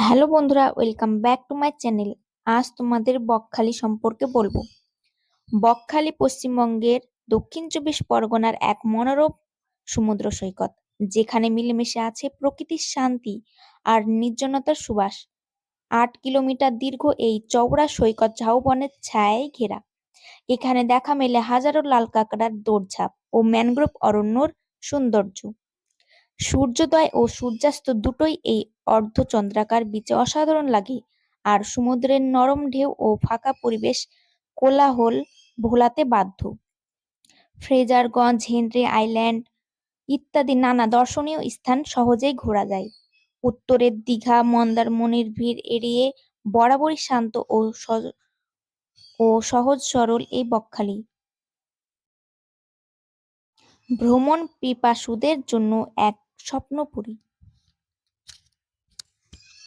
Hello বন্ধুরা, welcome back to my channel. আজ তোমাদের বকখালি সম্পর্কে বলবো। বকখালি পশ্চিমবঙ্গের দক্ষিণ চব্বিশ পরগনার এক মনোরম সমুদ্র সৈকত, যেখানে মিলেমিশে আছে প্রকৃতির শান্তি আর নির্জনতার সুবাস। 8 কিলোমিটার দীর্ঘ এই চওড়া সৈকত ঝাউবনের ছায়ায় ঘেরা। এখানে দেখা মেলে হাজারো লাল কাঁকড়ার দৌড়ঝাঁপ ও ম্যানগ্রোভ অরণ্যর সৌন্দর্য। সূর্যোদয় ও সূর্যাস্ত দুটোই এই অর্ধচন্দ্রাকার বিচে অসাধারণ লাগে, আর সমুদ্রের নরম ঢেউ ও ফাঁকা পরিবেশ কোলাহল ভোলাতে বাধ্য। ফ্রেজারগঞ্জ, হেনরি আইল্যান্ড ইত্যাদি নানা দর্শনীয় স্থান সহজেই ঘোরা যায়। উত্তরের দীঘা, মন্দারমণির ভিড় এড়িয়ে বরাবরই শান্ত ও সহজ সরল এই বকখালি ভ্রমণ পিপাসুদের জন্য এক স্বপ্নপুরী।